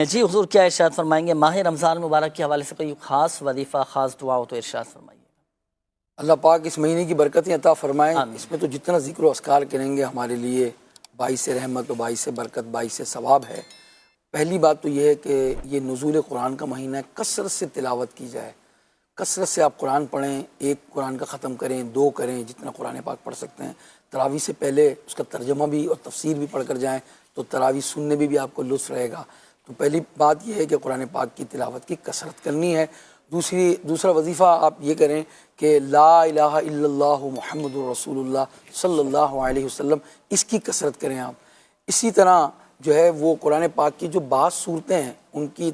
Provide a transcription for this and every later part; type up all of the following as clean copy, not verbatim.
جی حضور کیا ارشاد فرمائیں گے؟ ماہ رمضان مبارک کے حوالے سے کوئی خاص وظیفہ، خاص دعا ہو تو ارشاد فرمائیے۔ اللہ پاک اس مہینے کی برکتیں عطا فرمائیں۔ آمین۔ اس میں تو جتنا ذکر و اذکار کریں گے ہمارے لیے باعث رحمت و باعث برکت، باعث ثواب ہے۔ پہلی بات تو یہ ہے کہ یہ نزول قرآن کا مہینہ ہے، کثرت سے تلاوت کی جائے، کثرت سے آپ قرآن پڑھیں، ایک قرآن کا ختم کریں، 2 کریں، جتنا قرآن پاک پڑھ سکتے ہیں۔ تراویح سے پہلے اس کا ترجمہ بھی اور تفسیر بھی پڑھ کر جائیں تو تراویح سننے میں بھی آپ کو لطف رہے گا۔ تو پہلی بات یہ ہے کہ قرآن پاک کی تلاوت کی کثرت کرنی ہے۔ دوسرا وظیفہ آپ یہ کریں کہ لا الہ الا اللہ محمد الرسول اللہ صلی اللہ علیہ وسلم، اس کی کثرت کریں آپ۔ اسی طرح جو ہے وہ قرآن پاک کی جو بعض صورتیں ہیں ان کی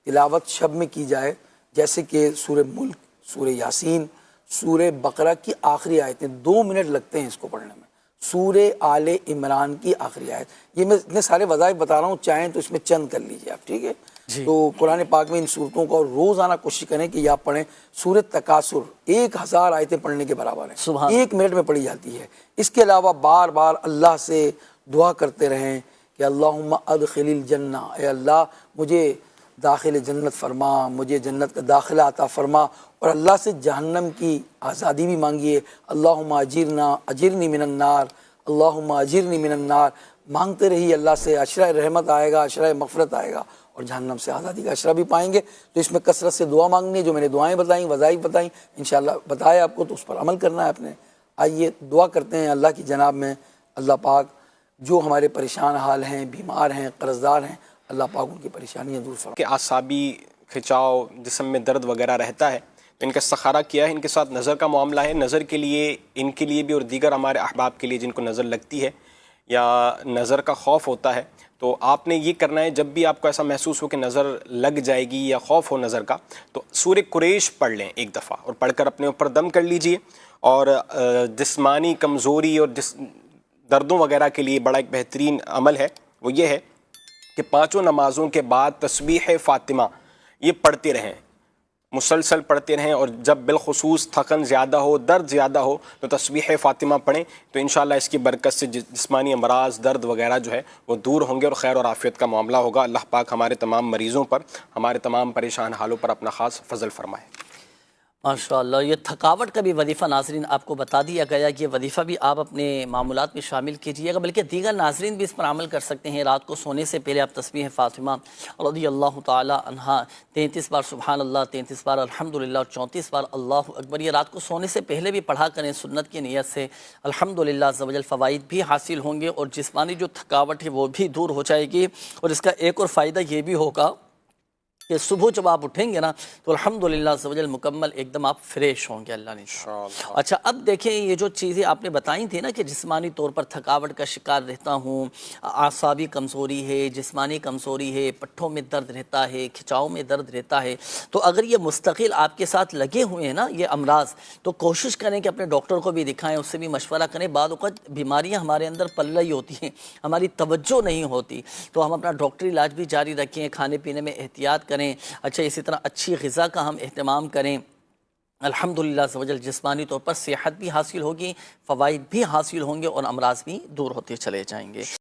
تلاوت شب میں کی جائے، جیسے کہ سورہ ملک، سورہ یاسین، سورہ بقرہ کی آخری آیتیں، 2 منٹ لگتے ہیں اس کو پڑھنے میں، سورہ آل عمران کی آخری آیت۔ یہ میں اتنے سارے وظائف بتا رہا ہوں، چاہیں تو اس میں چند کر لیجئے آپ، ٹھیک ہے؟ تو قرآن پاک میں ان صورتوں کو روزانہ کوشش کریں کہ یہ آپ پڑھیں۔ سورہ تکاثر 1000 آیتیں پڑھنے کے برابر ہیں، 1 منٹ میں پڑھی جاتی ہے۔ اس کے علاوہ بار بار اللہ سے دعا کرتے رہیں کہ اللہم ادخل الجنہ، اے اللہ مجھے داخل جنت فرما، مجھے جنت کا داخلہ عطا فرما، اور اللہ سے جہنم کی آزادی بھی مانگیے۔ اللہم اجرنی من النار، اللہم اجرنی من النار، مانگتے رہیے اللہ سے، عشرہ رحمت آئے گا، عشرہ مغفرت آئے گا، اور جہنم سے آزادی کا عشرہ بھی پائیں گے۔ تو اس میں کثرت سے دعا مانگنی ہے، جو میں نے دعائیں بتائیں، وظائف بتائیں، انشاءاللہ بتایا آپ کو، تو اس پر عمل کرنا ہے اپنے۔ آئیے دعا کرتے ہیں اللہ کی جناب میں، اللہ پاک جو ہمارے پریشان حال ہیں، بیمار ہیں، قرض دار ہیں، اللہ پاک ان کی پریشانیاں دور فرمائے۔ کہ اعصابی کھچاؤ، جسم میں درد وغیرہ رہتا ہے، ان کا استخارہ کیا ہے۔ ان کے ساتھ نظر کا معاملہ ہے، نظر کے لیے، ان کے لیے بھی اور دیگر ہمارے احباب کے لیے جن کو نظر لگتی ہے یا نظر کا خوف ہوتا ہے، تو آپ نے یہ کرنا ہے، جب بھی آپ کو ایسا محسوس ہو کہ نظر لگ جائے گی یا خوف ہو نظر کا، تو سورہ قریش پڑھ لیں ایک دفعہ، اور پڑھ کر اپنے اوپر دم کر لیجئے۔ اور جسمانی کمزوری اور دردوں وغیرہ کے لیے بڑا ایک بہترین عمل ہے، وہ یہ ہے کہ 5 نمازوں کے بعد تسبیح فاطمہ یہ پڑھتے رہیں، مسلسل پڑھتے رہیں، اور جب بالخصوص تھکن زیادہ ہو، درد زیادہ ہو، تو تسبیح فاطمہ پڑھیں، تو انشاءاللہ اس کی برکت سے جسمانی امراض، درد وغیرہ جو ہے وہ دور ہوں گے، اور خیر اور عافیت کا معاملہ ہوگا۔ اللہ پاک ہمارے تمام مریضوں پر، ہمارے تمام پریشان حالوں پر اپنا خاص فضل فرمائے۔ ماشاءاللہ، یہ تھکاوٹ کا بھی وظیفہ ناظرین آپ کو بتا دیا گیا کہ یہ وظیفہ بھی آپ اپنے معمولات میں شامل کیجئے گا، بلکہ دیگر ناظرین بھی اس پر عمل کر سکتے ہیں۔ رات کو سونے سے پہلے آپ تسبیح فاطمہ رضی اللہ تعالی عنہا 33 بار سبحان اللہ، 33 بار الحمدللہ، اور 34 بار اللہ اکبر، یہ رات کو سونے سے پہلے بھی پڑھا کریں سنت کی نیت سے۔ الحمدللہ عز و جل فوائد بھی حاصل ہوں گے، اور جسمانی جو تھکاوٹ ہے وہ بھی دور ہو جائے گی۔ اور اس کا ایک اور فائدہ یہ بھی ہوگا کہ صبح جب آپ اٹھیں گے نا تو الحمدللہ عز و جل مکمل ایک دم آپ فریش ہوں گے اللہ نے انشاءاللہ۔ اچھا، اب دیکھیں یہ جو چیزیں آپ نے بتائی تھی نا کہ جسمانی طور پر تھکاوٹ کا شکار رہتا ہوں، اعصابی کمزوری ہے، جسمانی کمزوری ہے، پٹھوں میں درد رہتا ہے، کھچاؤ میں درد رہتا ہے، تو اگر یہ مستقل آپ کے ساتھ لگے ہوئے ہیں نا یہ امراض، تو کوشش کریں کہ اپنے ڈاکٹر کو بھی دکھائیں، اس سے بھی مشورہ کریں۔ بعض اوقات بیماریاں ہمارے اندر پل رہی ہوتی ہیں، ہماری توجہ نہیں ہوتی، تو ہم اپنا ڈاکٹری علاج بھی جاری رکھیں، کھانے پینے میں احتیاط کریں۔ اچھا، اسی طرح اچھی غذا کا ہم اہتمام کریں۔ الحمدللہ عز و جل جسمانی طور پر صحت بھی حاصل ہوگی، فوائد بھی حاصل ہوں گے، اور امراض بھی دور ہوتے چلے جائیں گے۔